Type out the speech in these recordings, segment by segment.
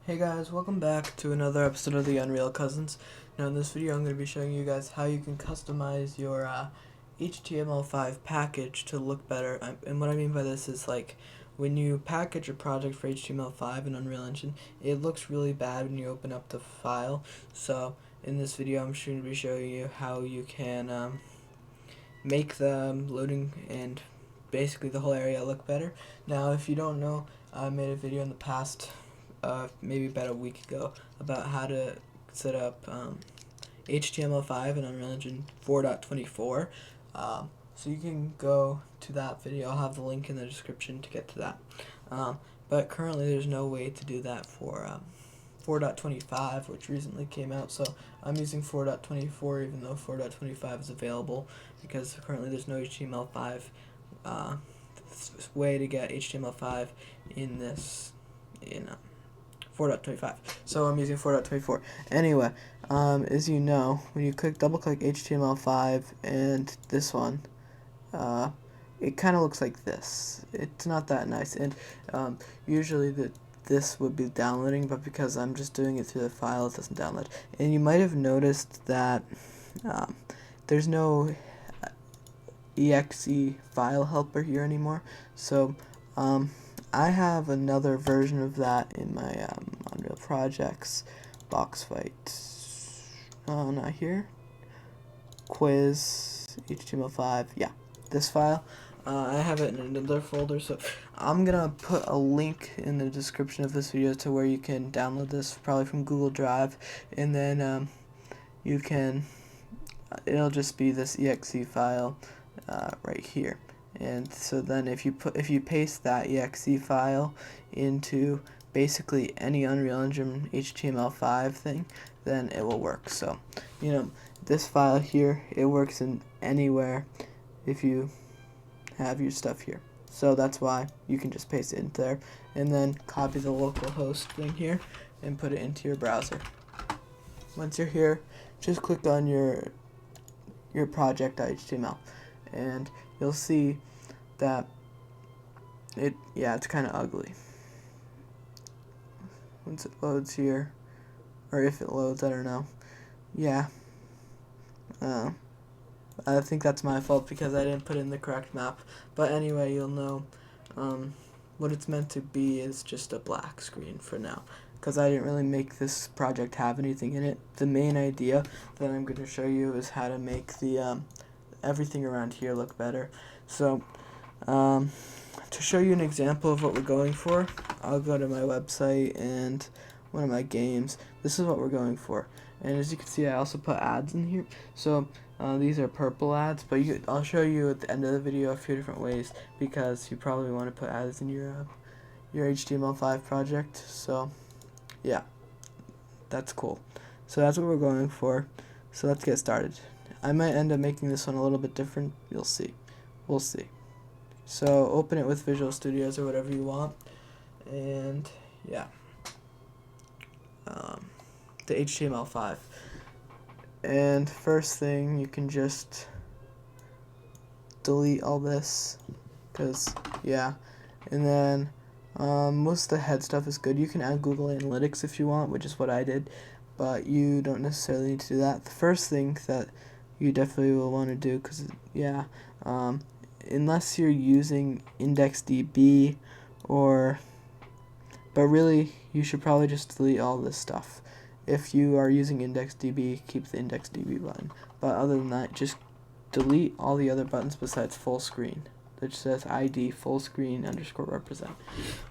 Hey guys, welcome back to another episode of the Unreal Cousins. Now in this video I'm going to be showing you guys how you can customize your HTML5 package to look better. And what I mean by this is, like, when you package a project for HTML5 in Unreal Engine, it looks really bad when you open up the file. So in this video I'm going to be showing you how you can make the loading and basically the whole area look better. Now if you don't know, I made a video in the past maybe about a week ago about how to set up HTML5 in Unreal Engine 4.24. So you can go to that video. I'll have the link in the description to get to that. But currently there's no way to do that for 4.25, which recently came out. So I'm using 4.24 even though 4.25 is available, because currently there's no HTML5 way to get HTML5 in 4.25. So I'm using 4.24. Anyway, as you know, when you double click HTML5 and this one, it kind of looks like this. It's not that nice, and usually this would be downloading, but because I'm just doing it through the file, it doesn't download. And you might have noticed that there's no exe file helper here anymore. So I have another version of that in my Unreal Projects box fight. Not here. Quiz HTML5. Yeah, this file. I have it in another folder, so I'm gonna put a link in the description of this video to where you can download this, probably from Google Drive, and then you can. It'll just be this exe file right here. And so then if you paste that exe file into basically any Unreal Engine HTML5 thing, then it will work. So, you know, this file here, it works in anywhere if you have your stuff here. So that's why you can just paste it into there and then copy the localhost thing here and put it into your browser. Once you're here, just click on your project.html and you'll see that it's kind of ugly. Once it loads here, or if it loads, I don't know. Yeah, I think that's my fault because I didn't put in the correct map. But anyway, you'll know what it's meant to be is just a black screen for now, because I didn't really make this project have anything in it. The main idea that I'm going to show you is how to make the everything around here look better. So to show you an example of what we're going for, I'll go to my website and one of my games. This is what we're going for, and as you can see, I also put ads in here. So these are purple ads, but I'll show you at the end of the video a few different ways, because you probably want to put ads in your HTML5 project. So yeah, that's cool. So that's what we're going for. So let's get started. I might end up making this one a little bit different. You'll see. We'll see. So open it with Visual Studios or whatever you want, and yeah, the HTML5. And first thing, you can just delete all this, because yeah, and then most of the head stuff is good. You can add Google Analytics if you want, which is what I did, but you don't necessarily need to do that. The first thing that you definitely will want to do, because yeah, unless you're using IndexedDB but really you should probably just delete all this stuff. If you are using IndexedDB, keep the IndexedDB button, but other than that, just delete all the other buttons besides full screen, that says ID full screen _represent.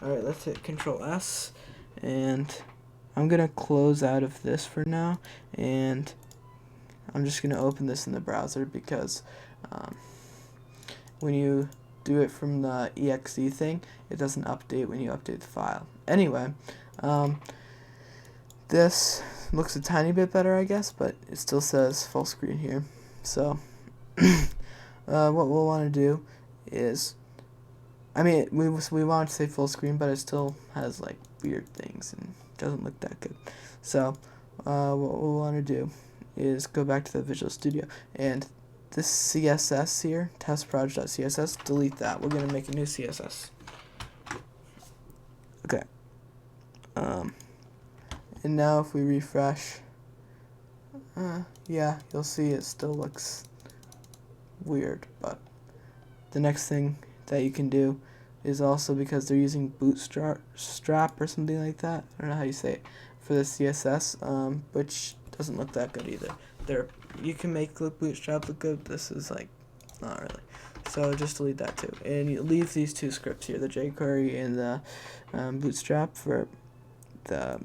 Alright, let's hit Control S, and I'm gonna close out of this for now, and I'm just gonna open this in the browser, because when you do it from the exe thing, it doesn't update when you update the file. Anyway, this looks a tiny bit better, I guess, but it still says full screen here. So what we'll want to do is, I mean, we want to say full screen, but it still has like weird things and doesn't look that good. So what we'll want to do is go back to the Visual Studio, and this CSS here, testproj.css, delete that. We're going to make a new CSS. Okay. And now if we refresh, yeah, you'll see it still looks weird, but the next thing that you can do is also, because they're using Bootstrap or something like that, I don't know how you say it, for the CSS, which doesn't look that good either. You can make Bootstrap look good, this is like not really. So just delete that too, and you leave these two scripts here, the jQuery and the Bootstrap for the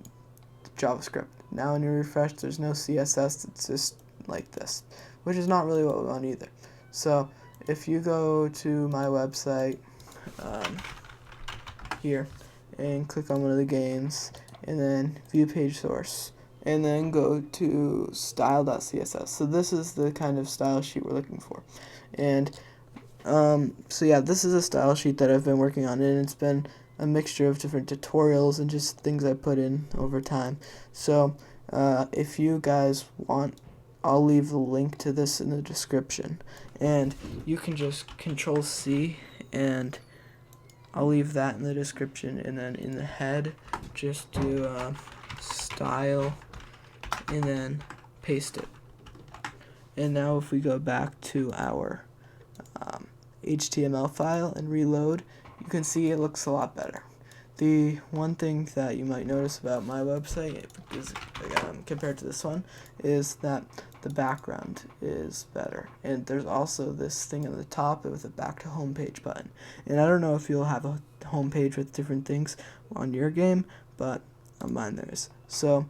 JavaScript. Now when you refresh, there's no CSS, it's just like this, which is not really what we want either. So if you go to my website here and click on one of the games and then view page source and then go to style.css. So this is the kind of style sheet we're looking for. And so yeah, this is a style sheet that I've been working on, and it's been a mixture of different tutorials and just things I put in over time. So if you guys want, I'll leave the link to this in the description, and you can just Control-C, and I'll leave that in the description, and then in the head just do style and then paste it. And now if we go back to our HTML file and reload, you can see it looks a lot better. The one thing that you might notice about my website is, compared to this one, is that the background is better, and there's also this thing on the top with a back to home page button. And I don't know if you'll have a home page with different things on your game, but on mine there is. So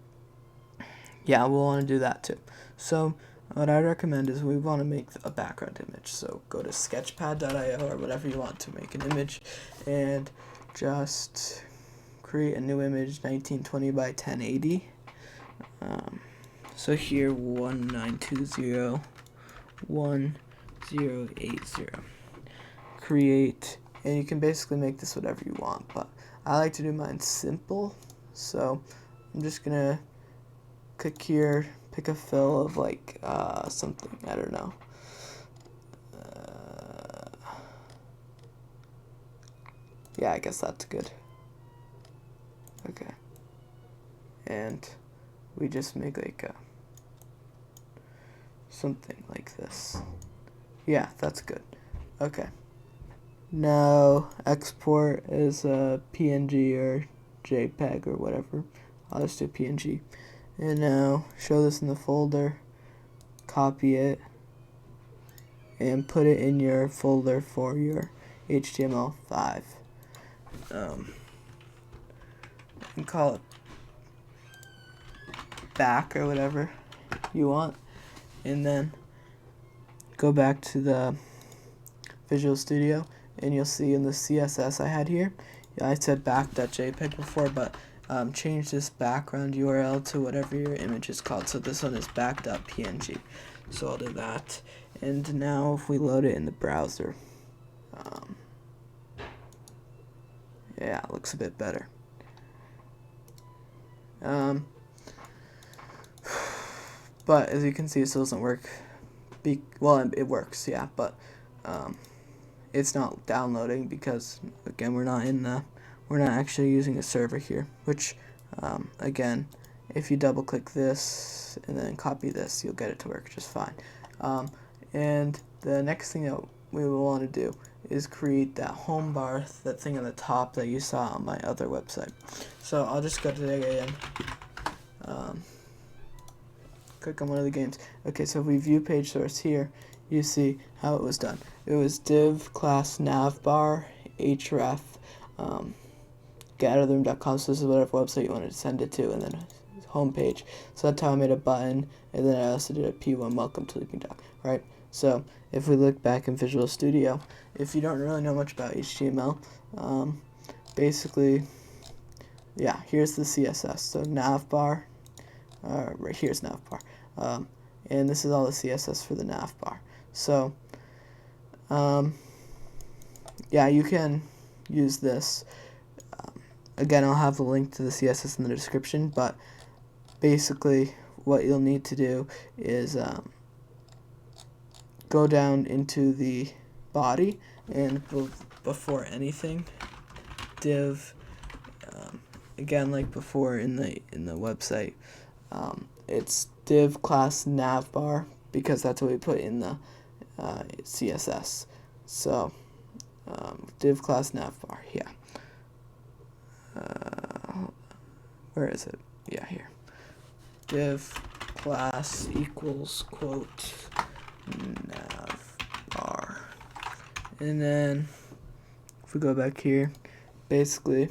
yeah, we'll want to do that too. So what I recommend is we want to make a background image. So go to sketchpad.io or whatever you want to make an image, and just create a new image, 1920 by 1080. So here 19201080. Create, and you can basically make this whatever you want, but I like to do mine simple. So I'm just gonna click here, pick a fill of like something, I don't know. Yeah, I guess that's good. Okay. And we just make like something like this. Yeah, that's good. Okay. Now export as a PNG or JPEG or whatever. I'll just do PNG. And now show this in the folder, copy it, and put it in your folder for your HTML5. And call it back or whatever you want, and then go back to the Visual Studio, and you'll see in the CSS I had here, I said back.jpg before, but change this background URL to whatever your image is called. So this one is back.png. So I'll do that. And now if we load it in the browser, yeah, it looks a bit better. But as you can see, it still doesn't work. Well, it works, yeah, but it's not downloading because, again, we're not actually using a server here. Which, again, if you double click this and then copy this, you'll get it to work just fine. And the next thing that we will want to do is create that home bar, that thing on the top that you saw on my other website. So I'll just go to the again. Click on one of the games. Okay, so if we view page source here, you see how it was done. It was div class navbar href getotherm.com. So this is whatever website you wanted to send it to, and then home page. So that's how I made a button, and then I also did a P1 welcome to Leaping Dog. Right. So if we look back in Visual Studio, if you don't really know much about HTML, basically, yeah, here's the CSS. So navbar. Right here's navbar, and this is all the CSS for the navbar. So yeah, you can use this. Again, I'll have a link to the CSS in the description, but basically what you'll need to do is go down into the body, and before anything, div again, like before in the website, it's div class navbar, because that's what we put in the CSS. So div class navbar, yeah. Where is it? Yeah, here. Div class equals quote navbar, and then if we go back here, basically,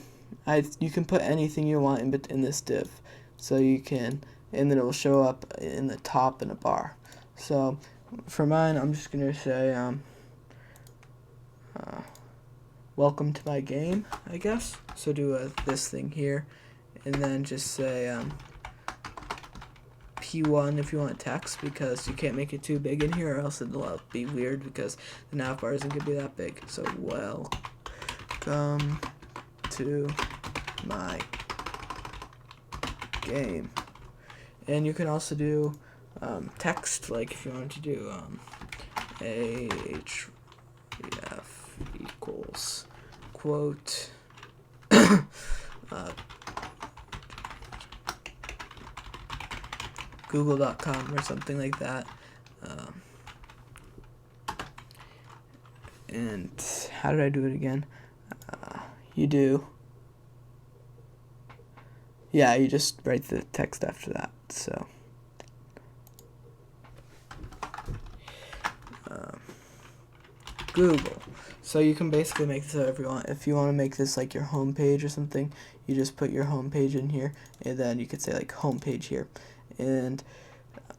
you can put anything you want in this div, so you can, and then it will show up in the top in a bar. So for mine, I'm just gonna say welcome to my game, I guess. So do this thing here, and then just say P1 if you want text, because you can't make it too big in here or else it'll be weird because the navbar isn't gonna be that big. So welcome to my game. And you can also do text, like if you wanted to do href equals quote google.com or something like that. And how did I do it again? You just write the text after that. So Google. So you can basically make this whatever you want. If you want to make this like your home page or something, you just put your home page in here, and then you could say like home page here, and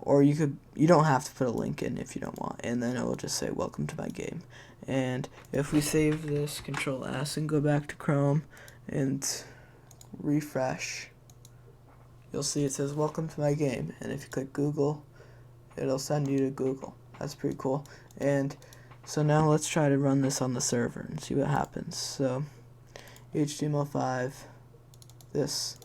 or you don't have to put a link in if you don't want, and then it will just say welcome to my game. And if we save this, Control S, and go back to Chrome and refresh, you'll see it says welcome to my game, and if you click Google, it'll send you to Google. That's pretty cool. And so now let's try to run this on the server and see what happens. So HTML5, this.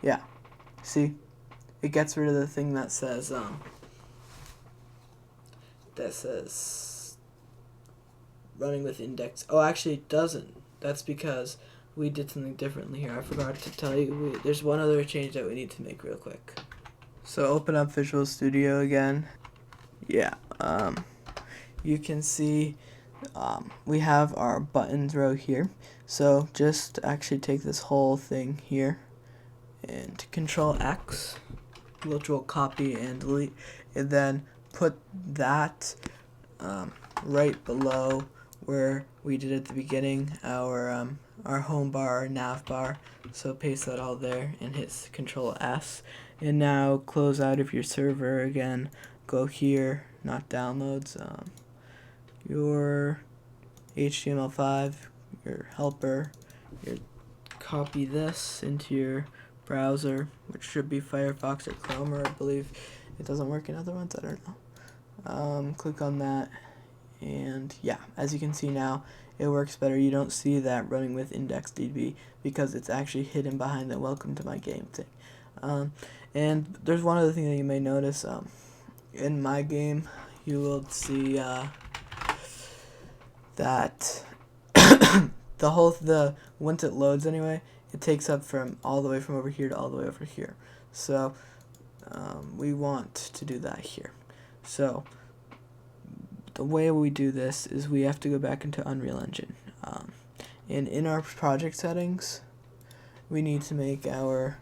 Yeah, see, it gets rid of the thing that says running with index. Oh, actually it doesn't. That's because we did something differently here. I forgot to tell you. There's one other change that we need to make real quick. So open up Visual Studio again. Yeah, you can see we have our buttons row here. So just actually take this whole thing here and Control X, which will copy and delete, and then put that right below where we did at the beginning, our home bar, our nav bar. So paste that all there and hit Control S. And now close out of your server again. Go here, not downloads, your HTML5, your helper, copy this into your browser, which should be Firefox or Chrome, or I believe it doesn't work in other ones, I don't know. Click on that, and yeah, as you can see now, it works better. You don't see that running with IndexedDB because it's actually hidden behind the welcome to my game thing. And there's one other thing that you may notice. In my game, you will see that once it loads anyway, it takes up from all the way from over here to all the way over here. So we want to do that here. So the way we do this is we have to go back into Unreal Engine. And in our project settings, we need to make our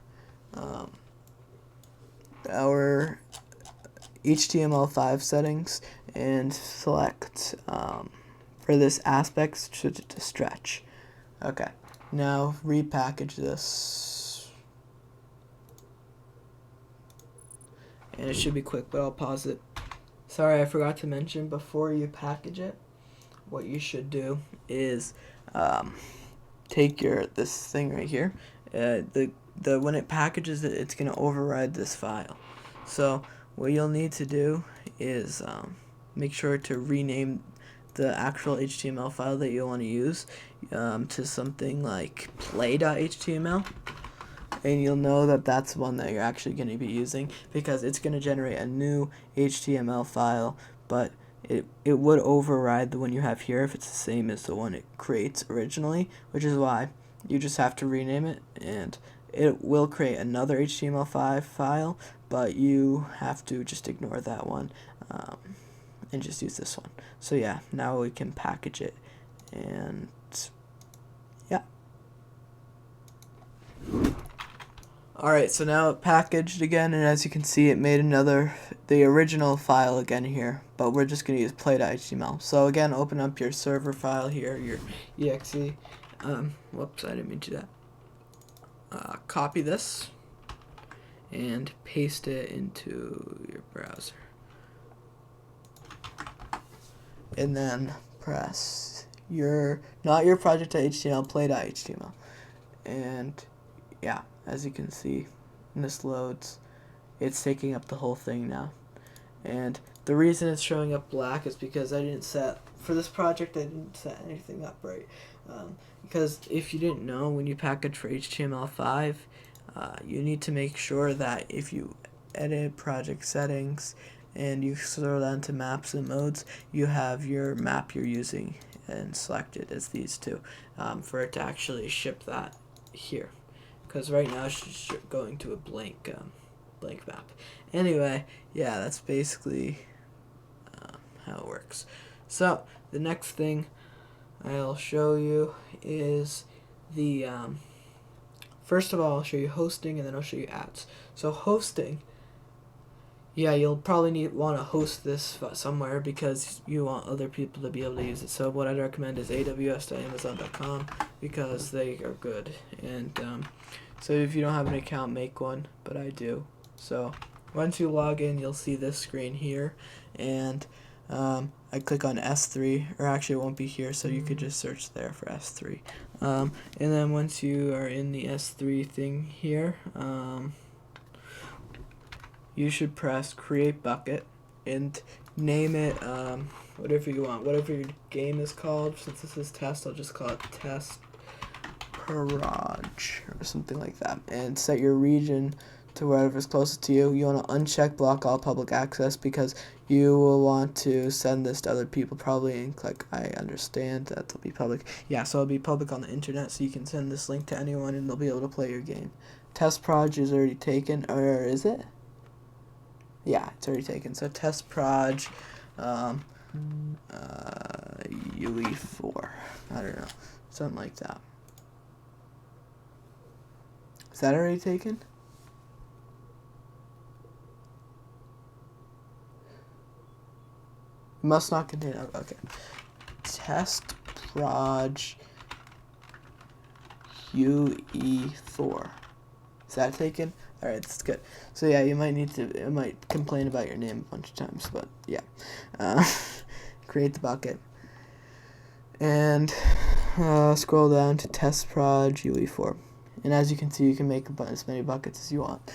HTML5 settings and select for this aspect to stretch. Okay, now repackage this, and it should be quick, but I'll pause it. Sorry, I forgot to mention, before you package it, what you should do is take this thing right here. When it packages it, it's gonna override this file. So what you'll need to do is make sure to rename the actual HTML file that you want to use to something like play.html, and you'll know that that's one that you're actually going to be using, because it's going to generate a new HTML file, but it would override the one you have here if it's the same as the one it creates originally, which is why you just have to rename it, and it will create another HTML5 file, but you have to just ignore that one and just use this one. So yeah, now we can package it, and yeah. Alright, so now it packaged again, and as you can see, it made the original file again here, but we're just going to use play.html. So again, open up your server file here, your exe. Whoops, I didn't mean to do that. Copy this and paste it into your browser. And then press not your project.html, play.html. And yeah, as you can see, when this loads, it's taking up the whole thing now. And the reason it's showing up black is because for this project, I didn't set anything up right. Because if you didn't know, when you package for HTML5, you need to make sure that if you edit project settings and you scroll down to maps and modes, you have your map you're using and selected as these two for it to actually ship that here. Because right now it's just going to a blank map. Anyway, yeah, that's basically how it works. So the next thing I'll show you is the first of all, I'll show you hosting, and then I'll show you ads. So hosting, yeah, you'll probably want to host this somewhere because you want other people to be able to use it. So what I'd recommend is aws.amazon.com because they are good. And so if you don't have an account, make one, but I do. So once you log in, you'll see this screen here, and I click on S3, or actually it won't be here, so you could just search there for S3. And then once you are in the S3 thing here, you should press Create Bucket and name it whatever you want, whatever your game is called. Since this is test, I'll just call it Test Garage or something like that, and set your region to wherever's closest to you. You want to uncheck block all public access because you will want to send this to other people probably, and click I understand that it'll be public. Yeah, so it'll be public on the internet, so you can send this link to anyone and they'll be able to play your game. Test proj is already taken, or is it? Yeah, it's already taken. So test proj UE4, I don't know, something like that. Is that already taken? Must not contain. Okay. Test proj UE4. Is that taken? All right, that's good. So yeah, you might it might complain about your name a bunch of times, but yeah. Create the bucket and scroll down to test proj UE4. And as you can see, you can make as many buckets as you want.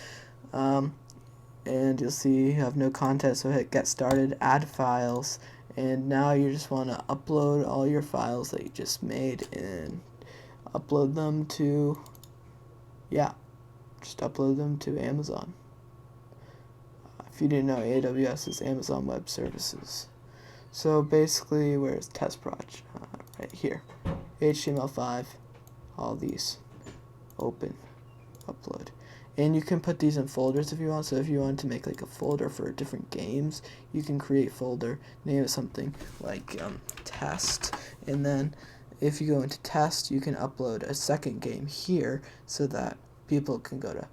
And you'll see you have no content, so hit get started, add files, and now you just want to upload all your files that you just made and upload them to, just upload them to Amazon. If you didn't know, AWS is Amazon Web Services. So basically, where's test proj? Right here, HTML5, all these, open, upload. And you can put these in folders if you want. So if you want to make like a folder for different games, you can create folder, name it something like test, and then if you go into test, you can upload a second game here so that people can go to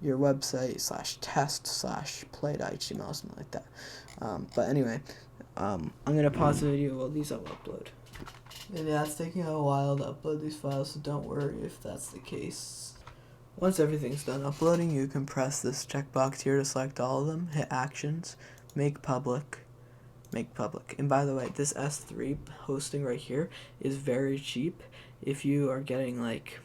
your website /test/play.html, something like that. But anyway, I'm gonna pause the video while these I'll upload. And yeah, it's taking a while to upload these files, so don't worry if that's the case. Once everything's done uploading, you can press this checkbox here to select all of them, hit Actions, Make Public. And by the way, this S3 hosting right here is very cheap. If you are getting like,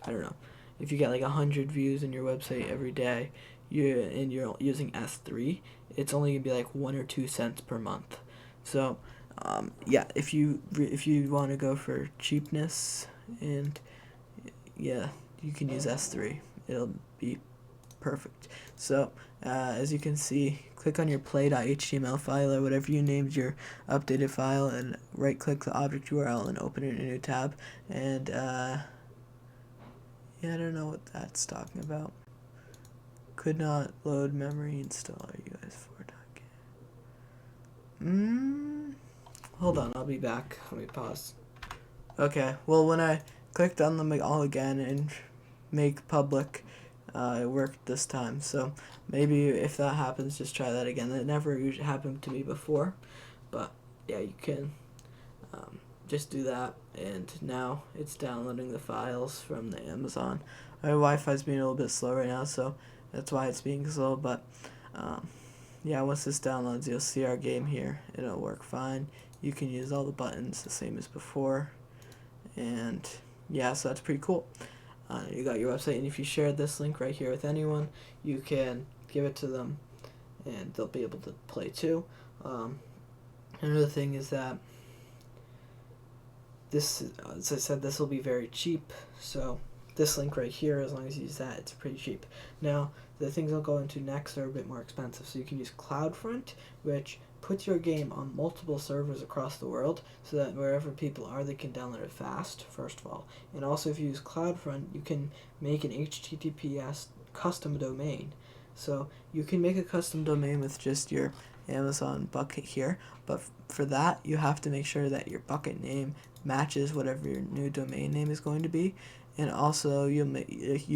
I don't know, if you get like 100 views in your website every day, and you're using S3, it's only gonna be like 1 or 2 cents per month. So yeah, if you want to go for cheapness, and yeah, you can use S3. It'll be perfect. So as you can see, click on your play.html file or whatever you named your updated file, and right click the object URL and open it in a new tab. And yeah, I don't know what that's talking about. Could not load memory installer US4.24. Hold on, I'll be back. Let me pause. Okay, well, when I clicked on them all again and make public, it worked this time. So maybe if that happens, just try that again. That never usually happened to me before, but yeah, you can just do that. And now it's downloading the files from the Amazon. My Wi-Fi's being a little bit slow right now, so that's why it's being slow. But yeah, once this downloads, you'll see our game here. It'll work fine. You can use all the buttons the same as before. And yeah, so that's pretty cool. You got your website, and if you share this link right here with anyone, you can give it to them and they'll be able to play too. Another thing is that this, as I said, this will be very cheap. So this link right here, as long as you use that, it's pretty cheap. Now, the things I'll go into next are a bit more expensive. So you can use Cloudfront, which puts your game on multiple servers across the world so that wherever people are, they can download it fast, first of all. And also, if you use Cloudfront, you can make an HTTPS custom domain. So you can make a custom domain with just your Amazon bucket here, but for that, you have to make sure that your bucket name matches whatever your new domain name is going to be. And also, you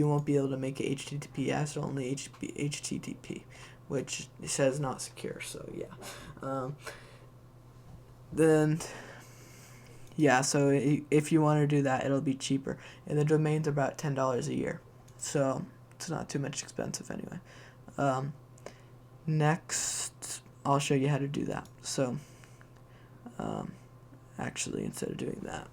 won't be able to make it HTTPS, only HTTP, which says not secure. So yeah. Then yeah. So if you want to do that, it'll be cheaper, and the domain's about $10 a year. So it's not too much expensive anyway. Next, I'll show you how to do that. So actually, instead of doing that,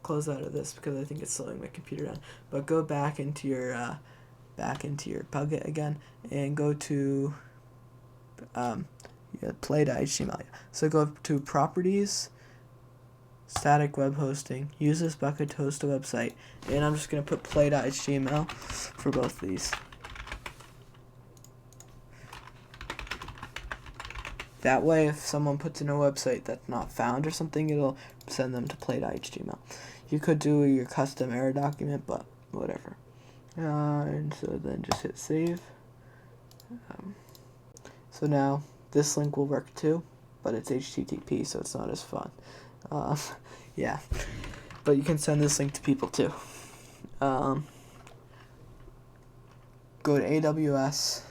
close out of this because I think it's slowing my computer down. But go back into your bucket again and go to play.html. So go to properties, static web hosting, use this bucket to host a website, and I'm just going to put play.html for both of these. That way, if someone puts in a website that's not found or something, it'll send them to play.html. You could do your custom error document, but whatever. And so then just hit save. So now this link will work too, but it's HTTP, so it's not as fun. Yeah, but you can send this link to people too. Go to AWS,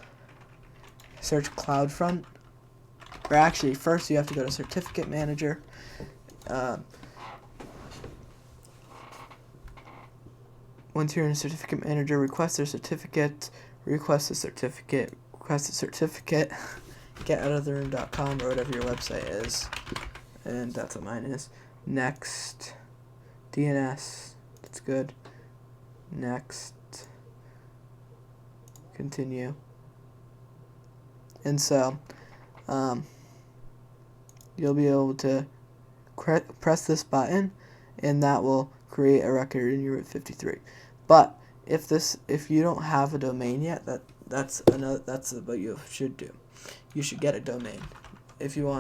search Cloudfront. Or actually, first you have to go to Certificate Manager. Once you're in Certificate Manager, request a certificate, getoutoftheroom.com or whatever your website is. And that's what mine is. Next, DNS, that's good. Next, continue. And so, you'll be able to press this button, and that will create a record in your Route 53. But if you don't have a domain yet, that's what you should do. You should get a domain. If you're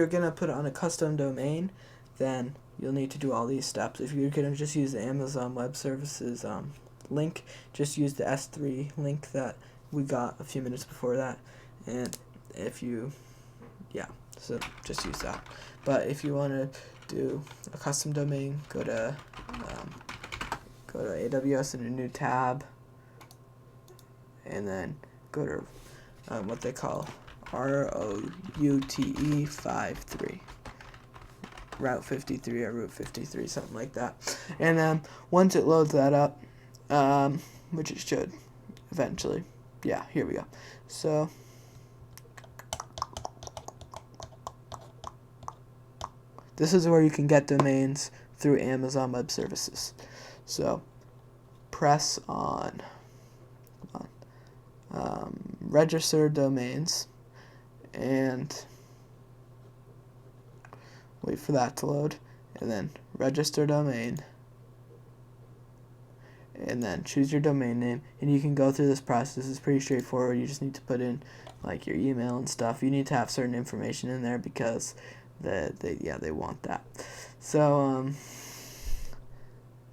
gonna put on a custom domain, then you'll need to do all these steps. If you're gonna just use the Amazon Web Services link, just use the S3 link that we got a few minutes before that. And so just use that. But if you want to do a custom domain, go to AWS in a new tab, and then go to what they call ROUTE53, Route 53 or Route 53, something like that. And then once it loads that up, which it should eventually, yeah, here we go. So this is where you can get domains through Amazon Web Services. So press on register domains and wait for that to load, and then register domain, and then choose your domain name, and you can go through this process. It's pretty straightforward. You just need to put in like your email and stuff. You need to have certain information in there because they want that. So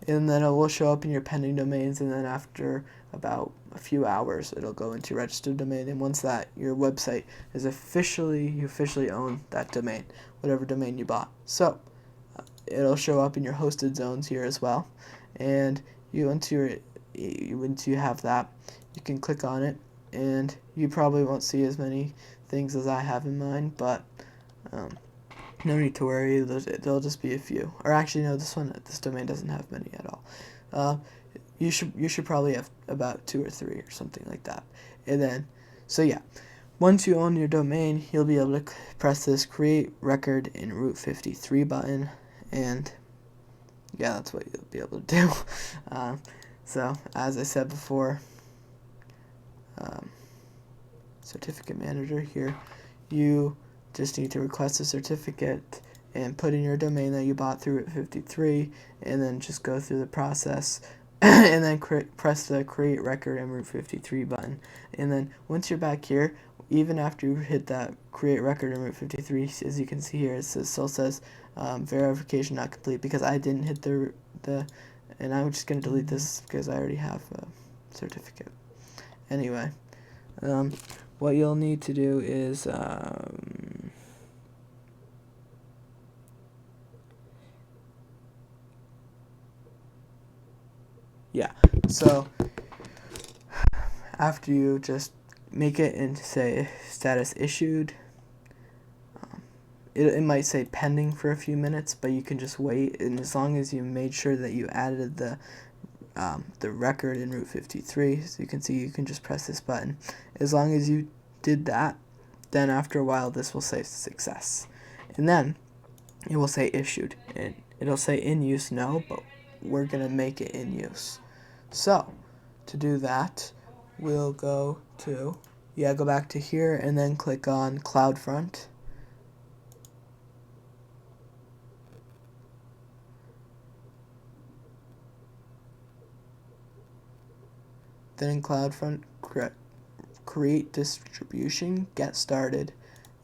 and then it will show up in your pending domains, and then after about a few hours it'll go into your registered domain, and once that, your website is you officially own that domain, whatever domain you bought. So it'll show up in your hosted zones here as well, and once you have that, you can click on it, and you probably won't see as many things as I have in mind, but no need to worry. There'll just be a few. Or actually, no, this domain doesn't have many at all. You should probably have about 2 or 3 or something like that. And then, so yeah, once you own your domain, you'll be able to press this Create Record in Route 53 button, and yeah, that's what you'll be able to do. So as I said before, certificate manager here, you just need to request a certificate and put in your domain that you bought through Route 53, and then just go through the process and then press the Create Record in Route 53 button. And then once you're back here, even after you hit that Create Record in Route 53, as you can see here, it still says verification not complete, because I didn't hit the and I'm just going to delete this because I already have a certificate. Anyway, what you'll need to do is so after you just make it and say status issued, it might say pending for a few minutes, but you can just wait, and as long as you made sure that you added the record in Route 53, so you can see, you can just press this button. As long as you did that, then after a while this will say success, and then it will say issued, and it'll say in use no, but we're gonna make it in use. So to do that, we'll go back to here and then click on Cloudfront. Then in Cloudfront, create distribution, get started,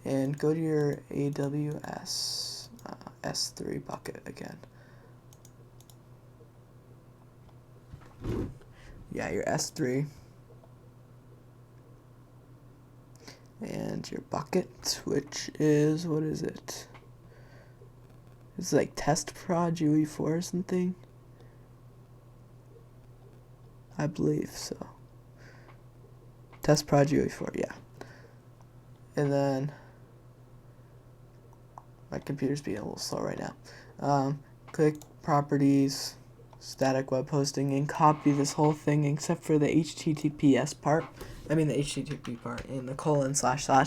and go to your AWS S3 bucket again. Yeah, your S3 and your bucket, which is, what is it? It's like test prod UE4 or something, I believe so. Test prod UE4, yeah. And then my computer's being a little slow right now. Click properties, static web hosting, and copy this whole thing except for the HTTPS part. I mean the HTTP part and the ://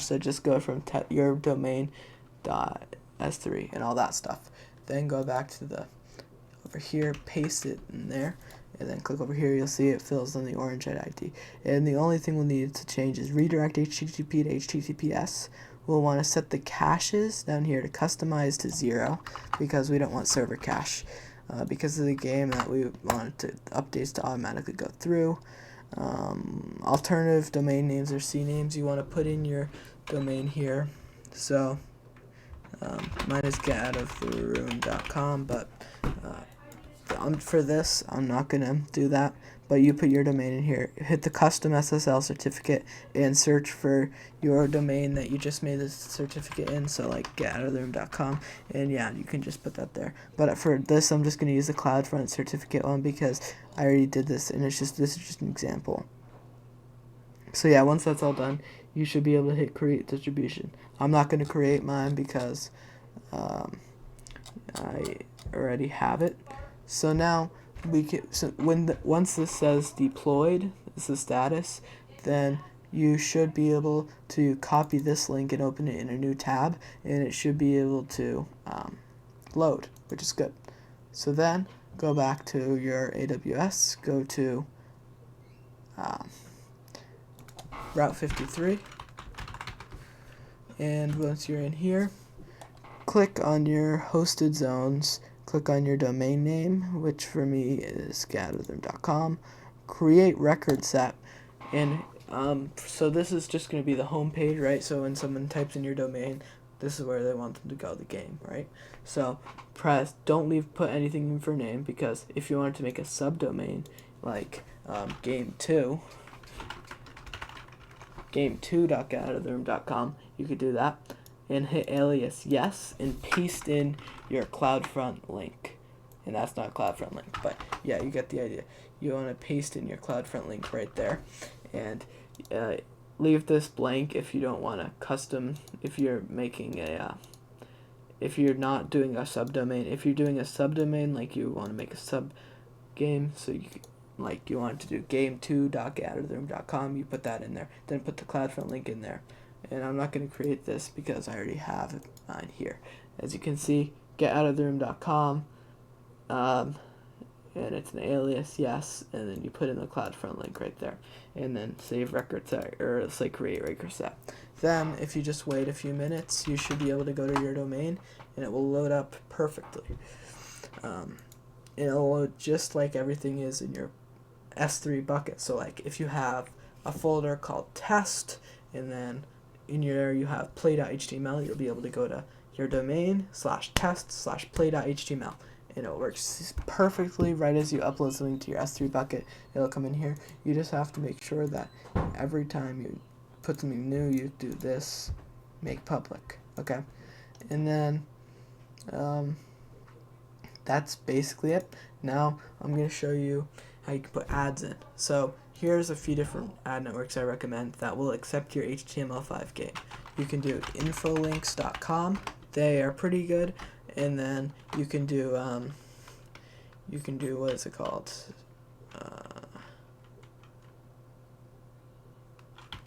so just go from your domain .s3 and all that stuff. Then go back to over here, paste it in there, and then click over here. You'll see it fills in the orange ID. And the only thing we'll need to change is redirect HTTP to HTTPS. We'll want to set the caches down here to customize to 0 because we don't want server cache. Because of the game that we want updates to automatically go through. Alternative domain names or CNAMEs, you want to put in your domain here. So mine is getoutoftheroom.com, but for this I'm not gonna do that, but you put your domain in here, hit the custom Ssl certificate, and search for your domain that you just made the certificate in, so like getoutoftheroom.com, and yeah, you can just put that there. But for this, I'm just gonna use the Cloudfront certificate one because I already did this, and this is just an example. So yeah, once that's all done, you should be able to hit create distribution. I'm not gonna create mine because I already have it. So now once this says deployed, this is the status, then you should be able to copy this link and open it in a new tab, and it should be able to load, which is good. So then go back to your AWS, go to Route 53, and once you're in here, click on your hosted zones, click on your domain name, which for me is getoutofthem.com, create record set, and so this is just going to be the home page, right? So when someone types in your domain, this is where they want them to go, the game, right? So don't put anything in for name, because if you wanted to make a subdomain like game2.getoutofthem.com, you could do that and hit alias yes and paste in your Cloudfront link. And that's not Cloudfront link, but yeah, you get the idea. You want to paste in your Cloudfront link right there, and leave this blank if you don't want to custom, if you're making a if you're not doing a subdomain. If you're doing a subdomain, like you want to make a sub game, so you want to do game2.getoutofthem.com, you put that in there, then put the Cloudfront link in there. And I'm not going to create this because I already have mine here. As you can see, getoutofthem.com, and it's an alias, yes, and then you put in the Cloudfront link right there, and then save record set, or say create record set. Then, if you just wait a few minutes, you should be able to go to your domain, and it will load up perfectly. It'll load just like everything is in your S3 bucket. So like if you have a folder called test, and then in your you have play.html, you'll be able to go to your domain /test/play.html, and it works perfectly right as you upload something to your S3 bucket. It'll come in here. You just have to make sure that every time you put something new, you do this, make public, okay? And then that's basically it. Now I'm going to show you how you can put ads in. So here's a few different ad networks I recommend that will accept your HTML5 game. You can do infolinks.com. They are pretty good. And then you can do what is it called?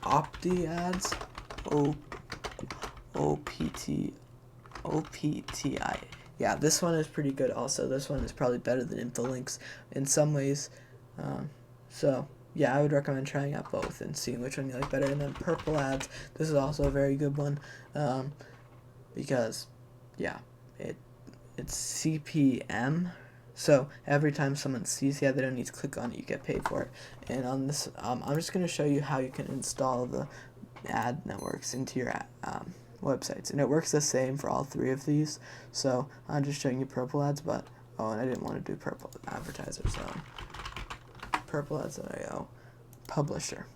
Opti ads. OPTI. Yeah, this one is pretty good also. This one is probably better than Infolinks in some ways. So, yeah, I would recommend trying out both and seeing which one you like better. And then Purple Ads, this is also a very good one, because, yeah, it's CPM. So every time someone sees, they don't need to click on it, you get paid for it. And on this, I'm just going to show you how you can install the ad networks into your websites, and it works the same for all three of these. So I'm just showing you Purple Ads, but and I didn't want to do Purple Advertisers. Purple Ads.io publisher.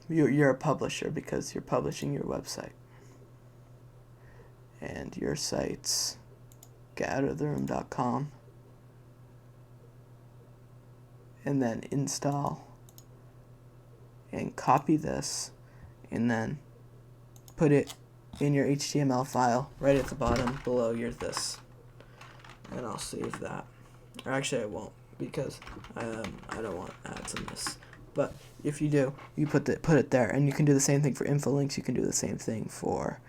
You're a publisher because you're publishing your website, and your site's getoutofthem.com, and then install and copy this, and then put it in your HTML file right at the bottom below your this, and I'll save that. Or actually I won't, because I don't want ads in this. But if you do, you put it there, and you can do the same thing for Infolinks. You can do the same thing for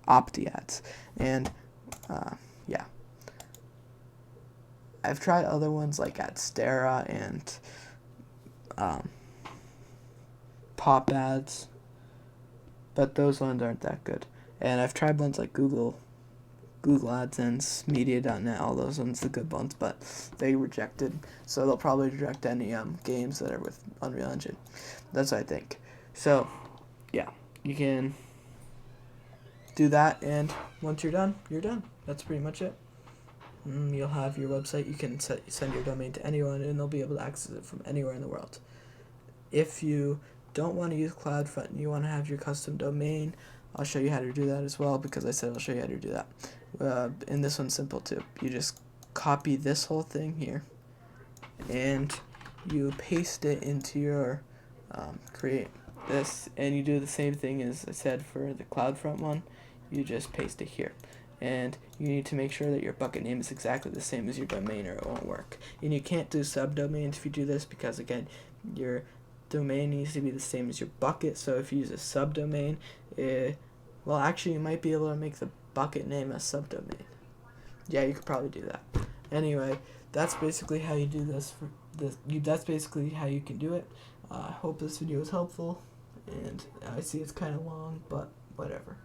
Opti ads, and yeah. I've tried other ones like Adstera and Pop Ads, but those ones aren't that good. And I've tried ones like Google AdSense, Media.net, all those ones, the good ones, but they rejected. So they'll probably reject any games that are with Unreal Engine. That's what I think. So yeah, you can do that, and once you're done, you're done. That's pretty much it. You'll have your website. You can send your domain to anyone, and they'll be able to access it from anywhere in the world. If you don't want to use Cloudfront and you want to have your custom domain, I'll show you how to do that as well, because I said I'll show you how to do that. And this one's simple too. You just copy this whole thing here, and you paste it into your create this, and you do the same thing as I said for the Cloudfront one. You just paste it here. And you need to make sure that your bucket name is exactly the same as your domain, or it won't work. And you can't do subdomains if you do this, because again, your domain needs to be the same as your bucket. So if you use a subdomain, well, actually you might be able to make the bucket name a subdomain. Yeah, you could probably do that. Anyway, that's basically how you do this. That's basically how you can do it. I hope this video was helpful, And I see it's kind of long, but whatever.